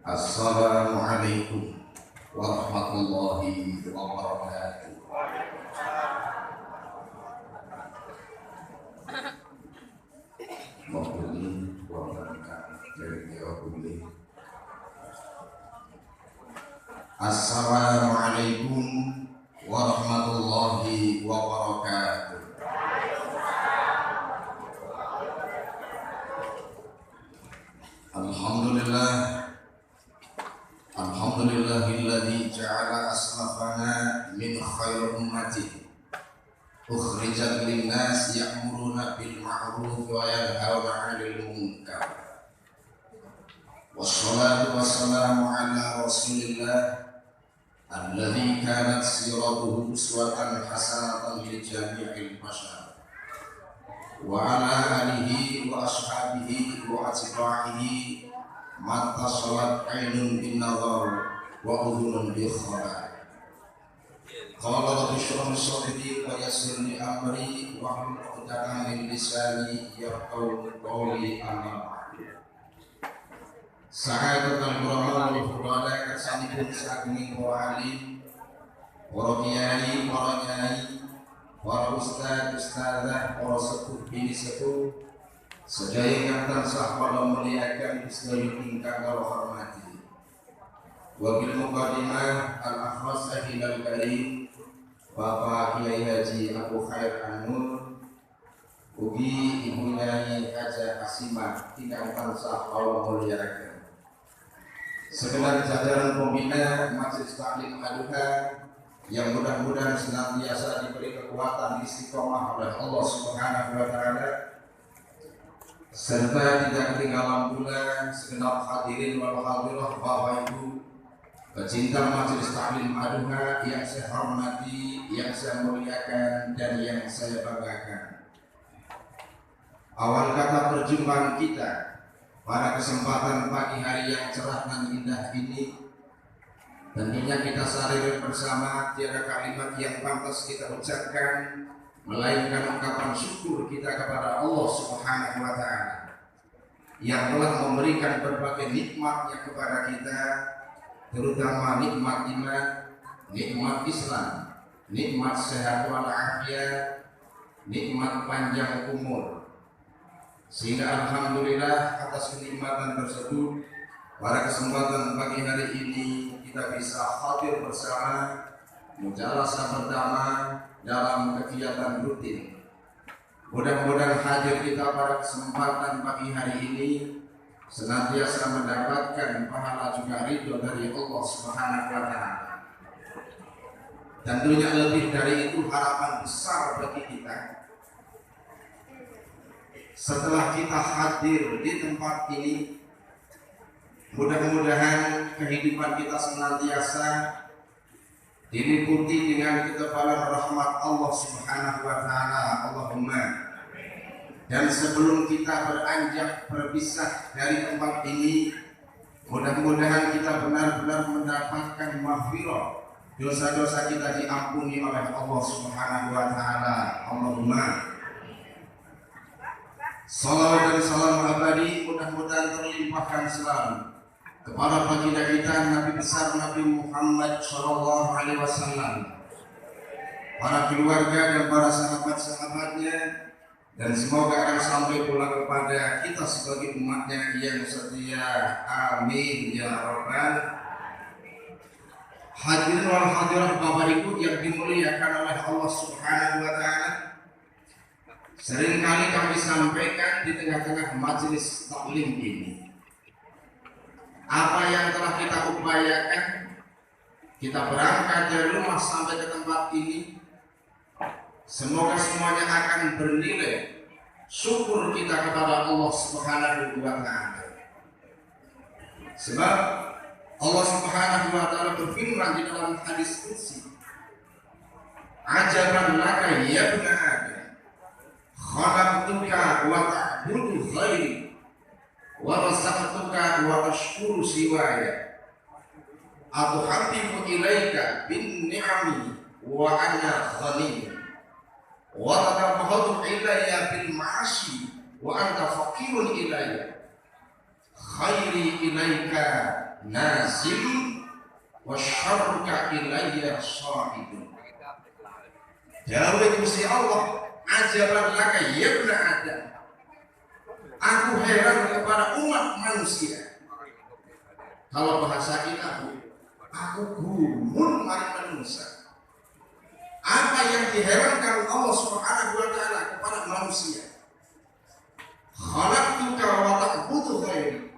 Assalamualaikum warahmatullahi wabarakatuh. Assalamualaikum warahmatullahi wabarakatuh. Alhamdulillahilladzi ja'ala aslafana min khair ummati ukhrijat linnas ya'muruna bil ma'ruf wa yanhauna 'anil munkar. Wassalatu wassalamu ala Rasulillah alladzi kanat siratuhu uswatan hasanatan li jami'il bashar wa ala alihi wa ashabihi wa atba'ihi mata salat ainun bin nazar wa udhunun bi khabar. Qala rabbi shrah li sadri wa yassir li amri wa hlul 'uqdatam min lisani yafqahu qawli. Amma ba'du. Sahabatul kiram wal fudala kasanipun sageng para alim, para kiai, para nyai, para ustaz, ustazah, para sepuh bini sepuh, sedaya ingkang tansah kula muliakan sedaya ingkang kula hormati. Wa bil muqaddimah al akhwas ahilal karim Bapak Kiai Haji Abu Khair An-Nur, ugi Ibu Nyai Haja Asimah ingkang tansah kula muliakan. Segenap jajaran pembina Majelis Taklim Aduha yang mudah-mudahan senantiasa diberi kekuatan istiqomah oleh Allah Subhanahu wa taala, serta tidak ketinggalan pula segenap hadirin wal hadirah Bapak Ibu pecinta Majelis Taklim Aduha yang saya hormati, yang saya muliakan dan yang saya banggakan. Awal kata perjumpaan kita pada kesempatan pagi hari yang cerah dan indah ini, tentunya kita sadar bersama tiada kalimat yang pantas kita ucapkan melainkan ungkapan syukur kita kepada Allah Subhanahu wa taala yang telah memberikan berbagai nikmatnya kepada kita, terutama nikmat iman, nikmat Islam, nikmat sehat walafiat, nikmat panjang umur. Sehingga alhamdulillah atas kenikmatan tersebut pada kesempatan pagi hari ini kita bisa hadir bersama mujalasah pertama dalam kegiatan rutin. Mudah-mudahan hadir kita pada kesempatan pagi hari ini senantiasa mendapatkan pahala juga ridho dari Allah Subhanahu wa taala. Tentunya lebih dari itu harapan besar bagi kita. Setelah kita hadir di tempat ini, mudah-mudahan kehidupan kita senantiasa diliputi dengan ketebalan rahmat Allah Subhanahu wa taala. Allahumma. Dan sebelum kita beranjak berpisah dari tempat ini, mudah-mudahan kita benar-benar mendapatkan maghfirah, dosa-dosa kita diampuni oleh Allah Subhanahu wa taala. Allahumma. Salawat dan salam abadi mudah-mudahan terlimpahkan selalu kepada baginda kita Nabi besar Nabi Muhammad sallallahu alaihi wasallam, para keluarga dan para sahabat-sahabatnya, dan semoga akan sampai pula kepada kita sebagai umatnya yang setia. Amin ya rabbal. Hadirin wal hadirat Bapak Ibu yang dimuliakan oleh Allah Subhanahu wa taala, seringkali kami sampaikan di tengah-tengah majelis taklim ini, apa yang telah kita upayakan, kita berangkat dari rumah sampai ke tempat ini, semoga semuanya akan bernilai syukur kita kepada Allah Subhanahu wa taala. Sebab Allah Subhanahu wa taala berfirman di dalam hadis qudsi, "Ajaban laka ya ibnu Adam, khalaqtuka wa ta'budu ghairi wa razaqtuka wa tashkuru siwaya atuhabbibu ilaika bin ni'ami wa ana ghani wa tatabaghadu ilayya bil ma'asi wa anta faqirun ilayya khairi ilaika nazil wa syarruka ilayya shahidun. Dawuh Gusti Allah, ajaban laka ya ibn Adam, aku heran kepada umat manusia. Kalau bahasa kita, aku gumun mari manusia. Apa yang diherankan Allah Subhanahu wa taala kepada manusia? Khalaqtuka wa ta'budu ghairi.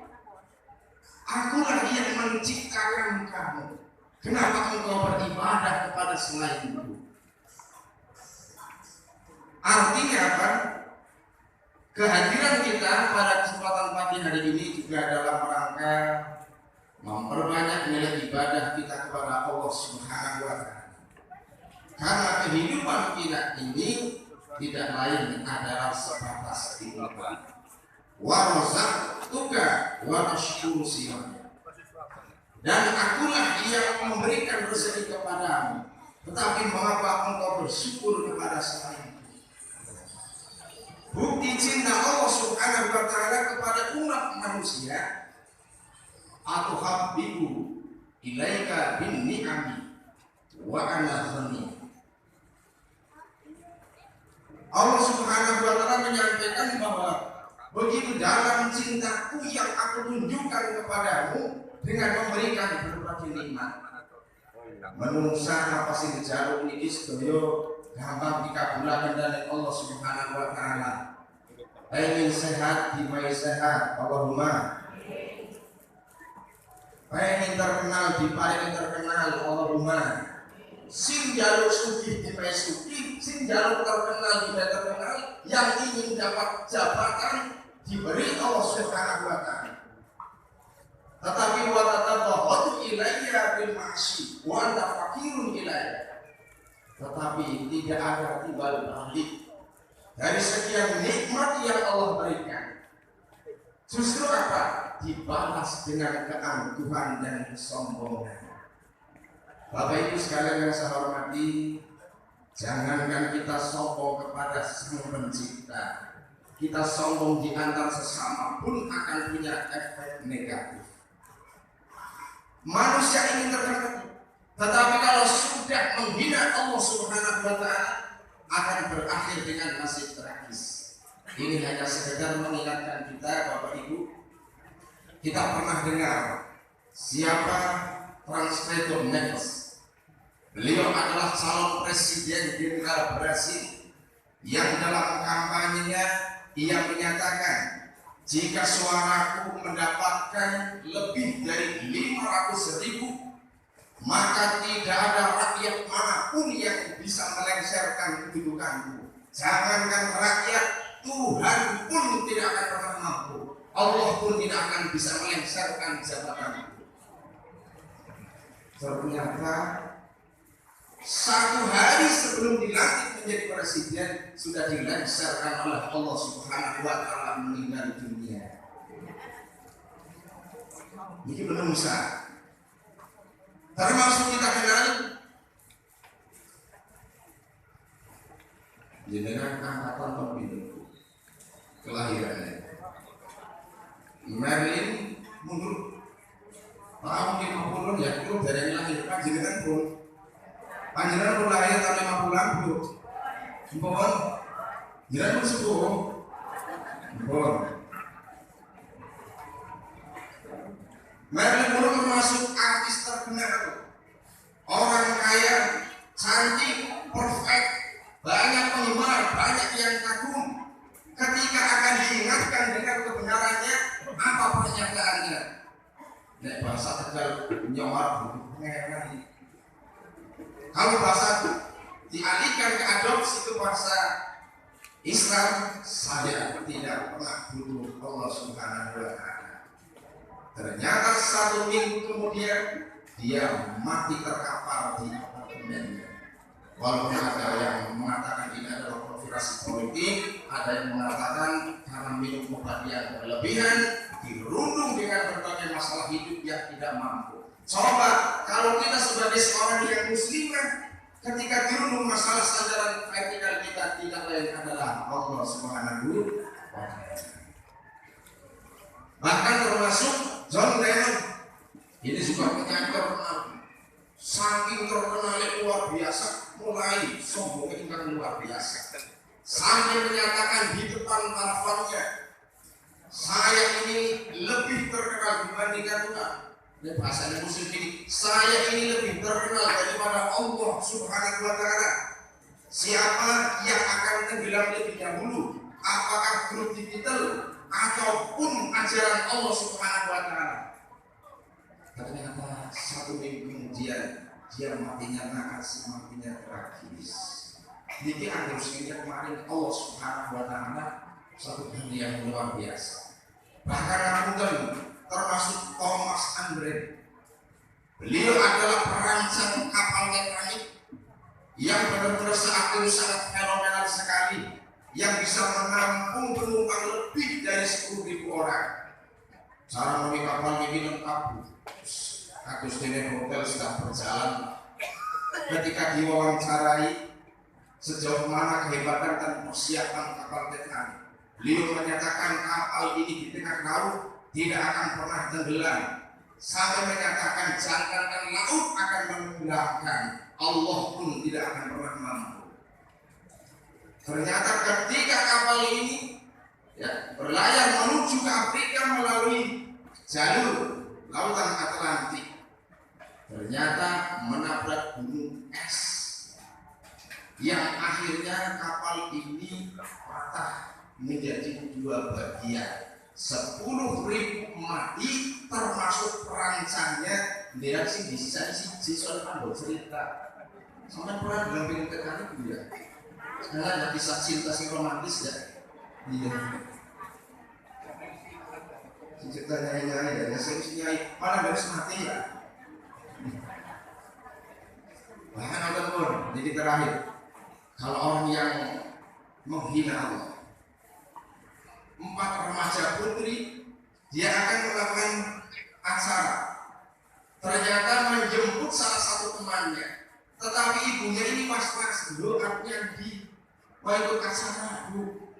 Akulah yang menciptakan kamu. Kenapa engkau beribadah kepada selainku? Artinya apa? Kehadiran kita pada kesempatan pagi hari ini juga dalam rangka memperbanyak nilai ibadah kita kepada Allah Subhanahu wa taala. Karena kehidupan kita ini tidak lain adalah sebatas ibadah. Wa razaqtuka wa ashkuru silamnya. Dan akulah yang memberikan rezeki kepadamu, tetapi mengapa engkau bersyukur kepada selain? Bukti cinta Allah Subhanahu wa taala kepada umat manusia, atuhabbibu ilaika bin ni'ami wa ana ghani. Allah Subhanahu wa taala menyampaikan bahwa begitu dalam cintaku yang aku tunjukkan kepadamu dengan memberikan berbagai nikmat. Menungsa apa sing dijaluk niki sedaya gampang dikabulkan dari Allah Subhanahu wa taala. Pengen sehat dimai sehat, Allahumma. Pengen terkenal diparingi terkenal, Allahumma. Sing jaluk sugih dimai sugih, sing jaluk terkenal dimai terkenal, yang ingin dapat jabatan diberi Allah Subhanahu wa taala. Tetapi wa tatabahatu ilayya bil ma'si wa anta faqirun ilayya. Tetapi tidak ada timbal balik dari sekian nikmat yang Allah berikan. Justru apa? Dibalas dengan keangkuhan dan kesombongan. Bapak Ibu sekalian yang saya hormati, jangankan kita sombong kepada Sang Pencipta, kita sombong di antar sesama pun akan punya efek negatif. Manusia ingin terkenal, tetapi kalau sudah menghina Allah Subhanahu wa taala akan berakhir dengan nasib tragis. Ini hanya sekedar mengingatkan kita, Bapak Ibu. Kita pernah dengar siapa Franz Ferdinand Marcos. Beliau adalah calon presiden di negara Brasil yang dalam kampanyenya ia menyatakan, jika suaraku mendapatkan lebih dari 500.000, maka tidak ada rakyat manapun yang bisa melengsarkan kedudukanku. Jangankan rakyat, Tuhan pun tidak akan pernah mampu. Allah pun tidak akan bisa melengsarkan jabatanku. Ternyata satu hari sebelum dilantik menjadi presiden sudah dilengsarkan oleh Allah Subhanahu wa taala meninggal dunia. Ini menungsa. Termasuk kita kenal jenengan angkatan pemilu kelahirannya Marilyn mundur tahun 50 ya, itu dari lahir panjenengan pun lahir tahun 50 belum impon jenengan pun subuh impon. Marilyn Monroe termasuk artis terkenal, orang kaya, cantik, perfect, banyak penggemar, banyak yang kagum. Ketika akan diingatkan dengan kebenarannya, apa pernyataannya? Nek bahasa Tegal nyawar pengeran. Kalau bahasa dialihkan ke adopsi ke bahasa Islam, saya tidak pernah butuh Allah Subhanahu wa taala. Ternyata satu minggu kemudian dia mati terkapar di apartemennya. Walaupun ada yang mengatakan ini adalah konspirasi politik, ada yang mengatakan karena minum obat yang berlebihan, dirundung dengan berbagai masalah hidup yang tidak mampu. Coba kalau kita sebagai seorang yang muslimah, ketika dirundung masalah sandaran vertikal kita tidak lain adalah Allah Subhanahu wa taala. Bahkan termasuk John Lennon Ini juga penyanyi terkenal, saking terkenalnya luar biasa, mulai sombongnya ingkang luar biasa, sampai menyatakan di depan para fannya, saya ini lebih terkenal dibandingkan Tuhan. Dan bahasanya muslim ini, saya ini lebih terkenal daripada Allah Subhanahu wa Ta'ala. Siapa yang akan tenggelam lebih dahulu, apakah grup digital ataupun ajaran Allah Subhanahu wa Ta'ala? Ternyata satu minggu kemudian dia matinya naas, matinya tragis. Jadi harusnya kemarin Allah Subhanahu wa Ta'ala satu hari yang luar biasa. Bahkan aku termasuk Thomas Andre. Beliau adalah perancang kapal Titanic yang benar-benar saat itu sangat fenomenal sekali, yang bisa menampung penumpang lebih dari 10.000 orang. Cara menaiki kapal ini lengkap. Agus Dene Hotel sedang berjalan. Ketika diwawancarai sejauh mana kehebatan dan persiapan kapal Titanic, beliau menyatakan kapal ini di tengah laut tidak akan pernah tenggelam, sampai menyatakan jangankan laut akan menenggelamkan, Allah pun tidak akan pernah mampu. Ternyata ketika kapal ini berlayar menuju ke Afrika melalui jalur lautan Atlantik, ternyata menabrak gunung es yang akhirnya kapal ini patah menjadi 2 bagian. 10.000 mati termasuk perancangnya. Dia sih bisa soal pandang cerita sampai pernah dalam Titanic dia. Sekarang ada kisah cinta si romantis ya. Iya. Cerita nyanyi-nyanyi ya, saya nyanyi mana harus mati ya. Bahkan nonton pun, jadi terakhir, kalau orang yang menghina Allah, 4 remaja putri, dia akan melakukan acara. Ternyata menjemput salah satu temannya, tetapi ibunya ini was-was dulu, artinya mau ikut acara bu.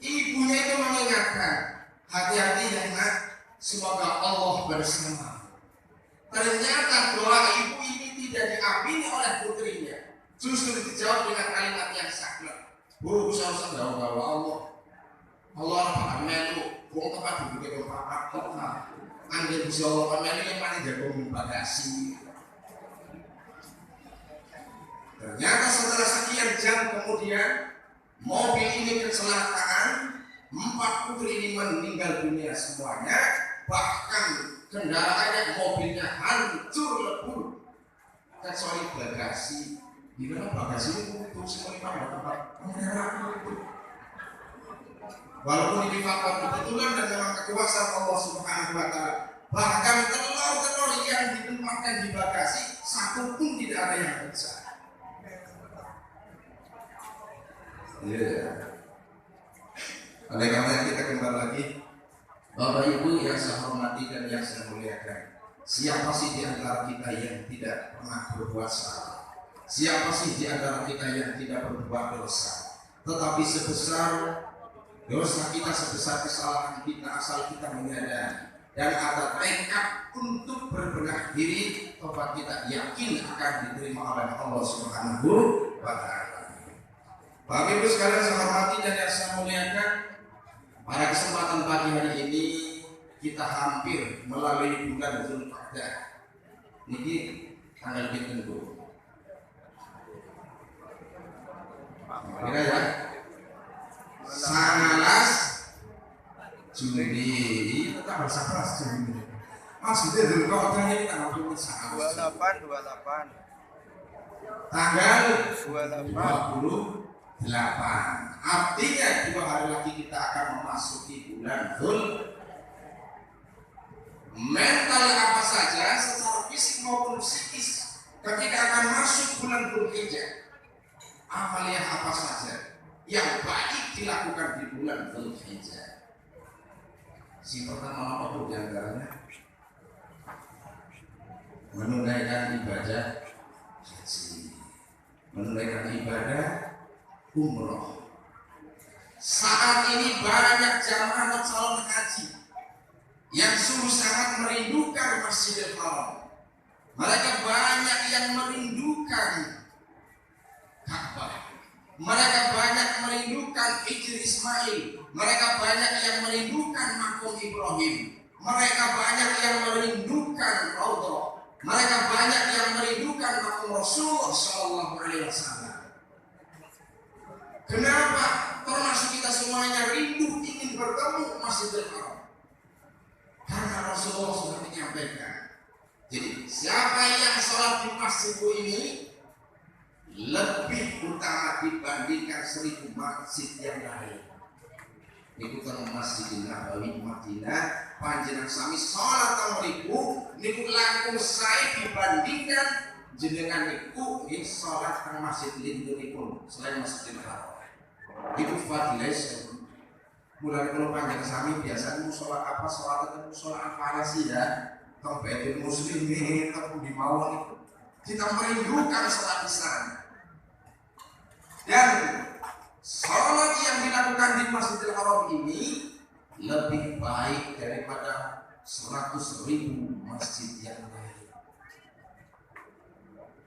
Ibunya itu mengingatkan, hati-hati ya nak, semoga Allah bersama. Ternyata doa ibu ini tidak diamini oleh putrinya, justru dijawab dengan kalimat yang sakit. Bu, usah gawa-gawa Allah. Allah apa melu, wong tempat duduk itu apa? Angger bisa Allah melu yang mana jago bagasi. Ternyata setelah sekian jam kemudian mobil ini kecelakaan, 4 putri ini meninggal dunia semuanya, bahkan kendaraannya mobilnya hancur lebur kecuali bagasi. Di mana bagasi itu untuk semua pada tempat kendaraan itu. Walaupun ini faktor kebetulan dan memang kekuasaan Allah Subhanahu wa Ta'ala, bahkan telur-telur yang ditempatkan di bagasi satu pun tidak ada yang pecah. Oleh karena kita kembali lagi, Bapak Ibu yang saya hormati dan yang saya muliakan, siapa sih di antara kita yang tidak pernah berbuat salah? Siapa sih di antara kita yang tidak berbuat dosa? Tetapi sebesar dosa kita, sebesar kesalahan kita, asal kita menyadari dan ada tekad untuk berbenah diri, tobat kita yakin akan diterima oleh Allah Subhanahu wa Ta'ala. Bapak Ibu sekalian saya hormati dan yang saya muliakan, pada kesempatan pagi hari ini kita hampir melalui bulan Zulqa'dah. Ini tanggal ditunggu. Kira ya, 19 Juli, kita bersabar Juli. Maksudnya Zulqa'dah ini tanggal 28. Tanggal 28. Artinya 2 hari lagi kita akan memasuki bulan Dzul. Mental apa saja secara fisik maupun psikis ketika akan masuk bulan Dzulhijjah, amalia apa saja yang baik dilakukan di bulan Dzulhijjah. Si pertama apa di antaranya? Menunaikan ibadah haji, menunaikan ibadah umroh. Saat ini banyak jamaah calon haji yang sungguh sangat merindukan Masjidil Haram. Mereka banyak yang merindukan Ka'bah. Mereka banyak merindukan Hijr Ismail. Mereka banyak yang merindukan Makom Ibrahim. Mereka banyak yang merindukan Raudhah. Mereka banyak yang merindukan Makom Rasulullah Sallallahu Alaihi Wasallam. Kenapa? Termasuk kita semuanya rindu ingin bertemu Masjidil Haram. Karena Rasulullah sudah menyampaikan. Jadi siapa yang sholat di masjidku ini lebih utama dibandingkan 1000 masjid yang lain. Niku kan Masjidil Nabawi Madinah panjenengan sami sholat tahun 1000 niku langkung sae dibandingkan jenengan niku nggih sholat teng masjid lindunipun selain Masjidil Haram. Itu fadilah. Mulai kalau panjang sami biasa sholat apa sholat itu sholat apa sih ya? Baitul Muslimin atau di Mawon itu kita merindukan sholat di sana. Dan sholat yang dilakukan di Masjidil Haram ini lebih baik daripada 100.000 masjid yang lain.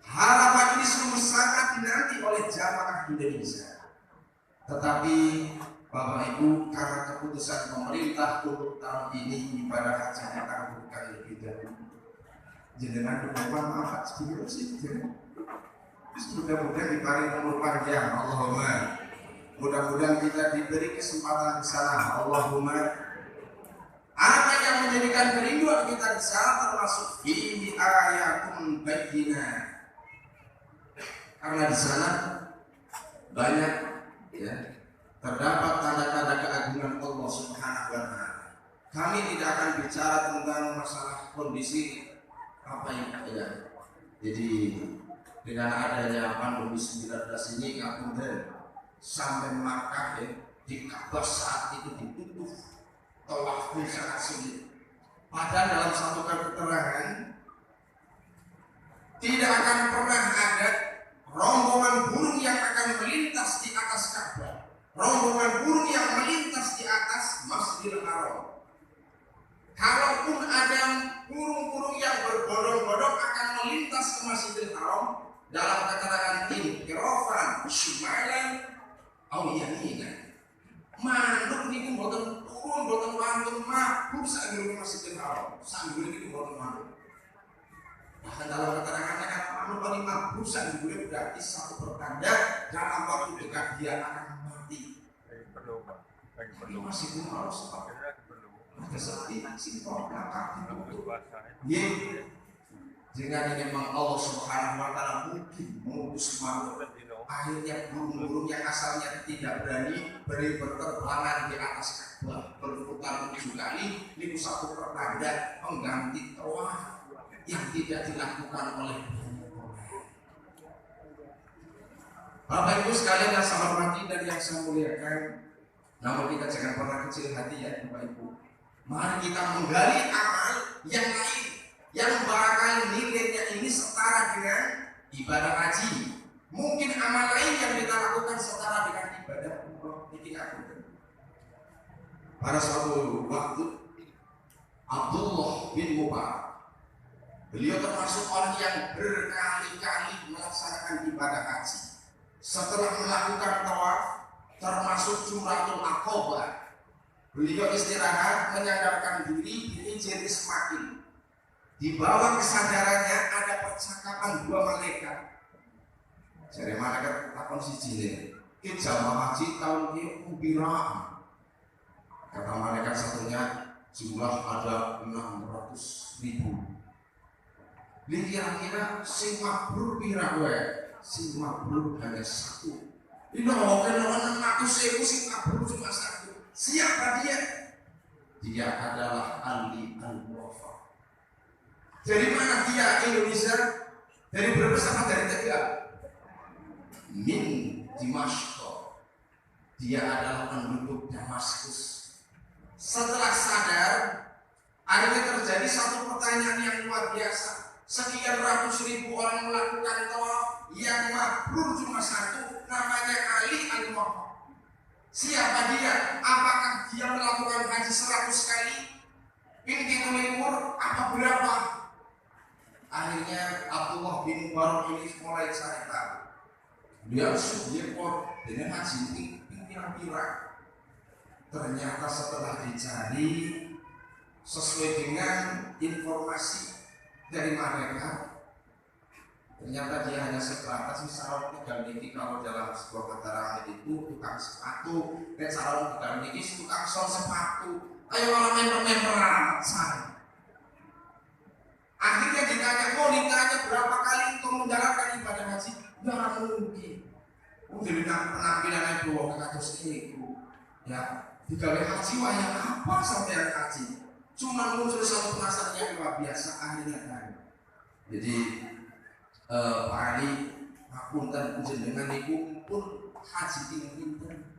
Harapan ini sungguh sangat dinanti oleh jamaah Indonesia. Tetapi Bapak Ibu, karena keputusan pemerintah untuk tahun ini ibadah haji ditangguhkan lebih dahulu, jenengan berdoa maaf sedikit sih. Mudah-mudahan diparing umur panjang, Allahumma. Mudah-mudahan kita diberi kesempatan di sana, Allahumma. Apa yang menjadikan kerinduan kita di sana termasuk fihi ayatun bayyinah. Karena di sana banyak ya terdapat tanda-tanda keagungan Allah Subhanahu wa Ta'ala. Kami tidak akan bicara tentang masalah kondisi apa yang ada. Jadi dengan adanya pandemi 19 ini kemudian sampai Makkah ya, di Ka'bah saat itu ditutup, tawaf pun sangat sulit. Padahal dalam satu keterangan tidak akan pernah ada rombongan burung yang akan melintas di atas Ka'bah. Rombongan burung yang melintas di atas Masjidil Haram. Kalaupun ada burung-burung yang berbondong-bondong akan melintas ke Masjidil Haram dalam keterangan ini, kirofan, shimalan, awiyaminan. Manuk niku mboten turun, mboten wantun mabuk sak nggone Masjidil Haram. Sambil niku mboten wantun. Bahkan dalam keterangannya kan manuk paling mabuk sak nggone berarti satu pertanda dalam waktu dekat dia akan mati. Ini masih belum harus apa? Ada seperti simpel kakak itu. Dengan ini memang Allah Subhanahu wa Ta'ala mungkin mengutus makhluk. Akhirnya burung-burung yang asalnya tidak berani berterbangan di atas Ka'bah berputar 7 kali. Ini satu pertanda pengganti tawaf yang tidak dilakukan oleh Bapak Ibu sekalian yang saya hormati dan yang saya muliakan. Namun kita jangan pernah kecil hati ya Bapak Ibu. Mari kita menggali amal yang lain yang barangkali nilainya ini setara dengan ibadah haji. Mungkin amal lain yang kita lakukan setara dengan ibadah umroh ini lakukan. Pada suatu waktu Abdullah bin Mubarak, beliau termasuk orang yang berkali-kali melaksanakan ibadah haji. Setelah melakukan tawaf termasuk Jumratul Aqabah, beliau istirahat menyandarkan diri di Hijr Ismail. Di bawah kesadarannya ada percakapan dua malaikat. Jadi malaikat takon siji ne, "Ki jamaah haji tahun ini ubiraan." Kata malaikat satunya, jumlah ada 600.000. Kira-kira sing mabrur pira kowe? Sing mabrur hanya satu. Ini orang 600.000 sing mabrur cuma satu. Siapa dia? Dia adalah Ali Al-Wafa. Dari mana dia? Indonesia? Dari Brebes sama dari Tegal? Min Dimashq. Dia adalah penduduk Damaskus. Setelah sadar, akhirnya terjadi satu pertanyaan yang luar biasa. Sekian ratus ribu orang melakukan tawaf, yang mabrur cuma satu, namanya Ali Al-Wafa. Siapa dia? Apakah dia melakukan haji 100 kali? Ini likur apa berapa? Akhirnya Abdullah bin Mubarak ini mulai cari tahu. Dia sudah dengan haji ini pirang-pirang. Ternyata setelah dicari sesuai dengan informasi dari mereka, ternyata dia hanya sebatas misalnya tegal niki kalau dalam sebuah keterangan itu tukang sepatu, dan salah tegal niki tukang sol sepatu. Ayo malah member-memberan saya. Akhirnya ditanya berapa kali untuk menjalankan ibadah haji? Tidak mungkin. Udah penampilannya bawa ke kados itu, ya. Digawe haji wayang apa sampai yang haji? Cuma muncul satu penasaran yang luar biasa akhirnya kan. Jadi Pak Ali, ngapunten jenengan niku pun haji pinten.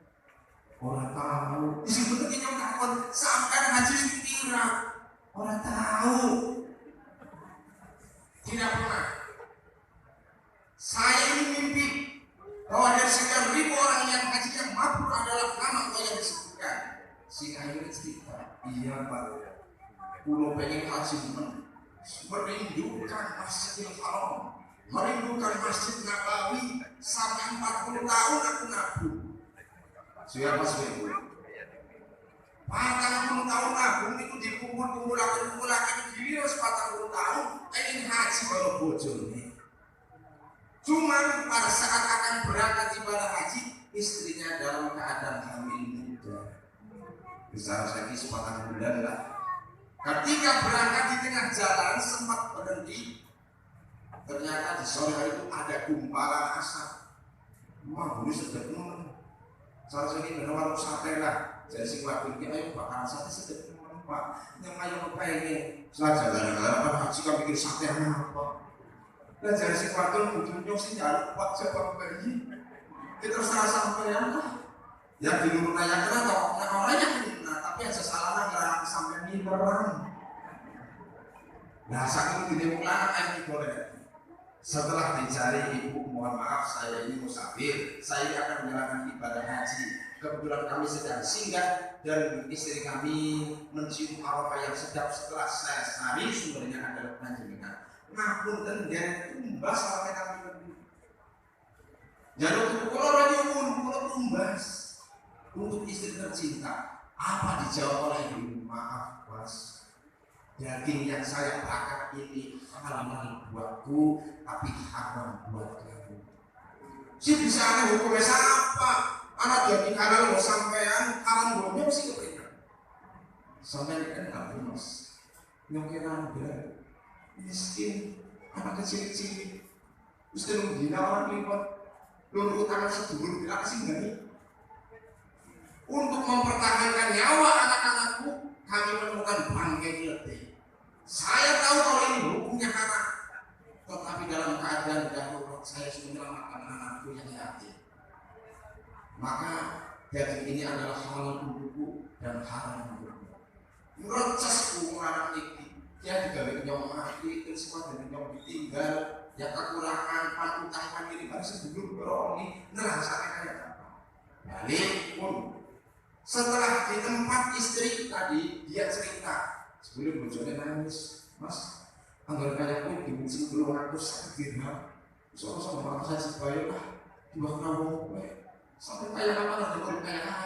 Orang tahu. Disebutnya yang takon sampai haji pira. Orang tahu. Tidak pernah. Saya ini mimpi bahwa dari sekian ribu orang yang haji yang mabrur adalah nama yang disebutkan. Si akhirnya cerita, iya Pak, pulau pengen haji merindukan Masjidil Haram, merindukan Masjid Nabawi sampai 40 tahun aku nabung. Siapa sih itu? 40 tahun nabung itu dikumpul-kumpulakan virus 40 tahun, ingin haji baru bojone. Cuma pada saat akan berangkat ibadah haji, istrinya dalam keadaan hamil muda. Bisa lagi 4 bulan lah. Ketika berangkat di tengah jalan sempat berhenti. Ternyata di sore hari itu ada gumpalan asap. Wah, ini sedap teman. Salah satu ini warung sate lah. Jadi si wakil ini ayo bakalan sate sedap teman Pak. Yang ayo kepengen. Setelah jalan-jalan haji kan bikin sate apa? Dan jadi si wakil ujungnya sih jalan Pak coba pergi. Kita terus sampai lah. Ya di luar nanya kenapa orangnya kena, tapi yang sesalahnya nggak sampai mineran. Nah saking tidak mulai boleh. Setelah dicari ibu, mohon maaf saya ini musafir, saya akan menjalankan ibadah haji. Kebetulan kami sedang singgah dan istri kami mencium aroma yang sedap. Setelah saya cari sumbernya adalah panjenengan. Ngapunten dan tumbas sampai kami berdua. Jadi kalau radio pun tumbas. Untuk istri tercinta, apa dijawab oleh ibu? Maaf Mas, daging yang saya bakar ini halal buatku, tapi haram buat kamu. Si bisa ada hukumnya siapa? Anak daging halal mau sampean, haram buatnya mesti keberikan. Sampai kan kamu Mas, nyokiran berat, miskin, anak kecil-kecil, mesti menghina orang lipat, lulu tangan sedulur bilang sih nggak nih? Untuk mempertahankan nyawa anak-anakku, kami menemukan bangkai letih. Saya tahu kalau ini hukumnya haram, tetapi dalam keadaan darurat saya sudah menyelamatkan anakku yang yatim. Maka daging ini adalah halal untukku dan haram untukku. Merocosku anak ini, dia digawe nyong mati, terus semua dari nyong ditinggal, yang kekurangan panutang ini pada sebelum beroni, sampai kayak apa? Balik pun. Setelah di tempat istri tadi, dia cerita sebelum bojone nangis, Mas, anggar kayak aku dimuncul belum aku sakit ha. Soalnya sama orang saya sebayar lah, dua kenapa gue sampai kayak apa nanti kalau kayak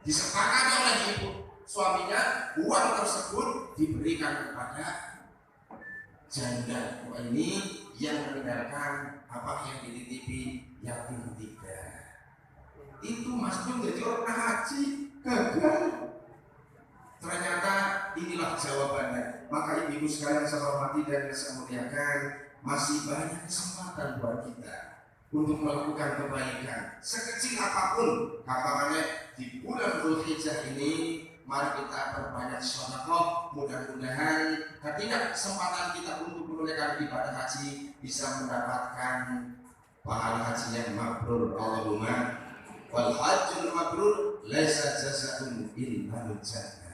disepakati oleh ibu suaminya, uang tersebut diberikan kepada janda ini yang meninggalkan apa yang dititipi yatim tiga. Itu Mas Jun jadi orang haji gagal. Ternyata inilah jawabannya. Maka ibu sekalian saya hormati dan saya muliakan, masih banyak kesempatan buat kita untuk melakukan kebaikan sekecil apapun. Kapannya di bulan Dzulhijjah ini, mari kita perbanyak sedekah. Mudah-mudahan ketika kesempatan kita untuk menunaikan ibadah haji bisa mendapatkan pahala haji yang mabrur. Allahumma wal hajjul mabrur laisa jazaa'un illa al jannah.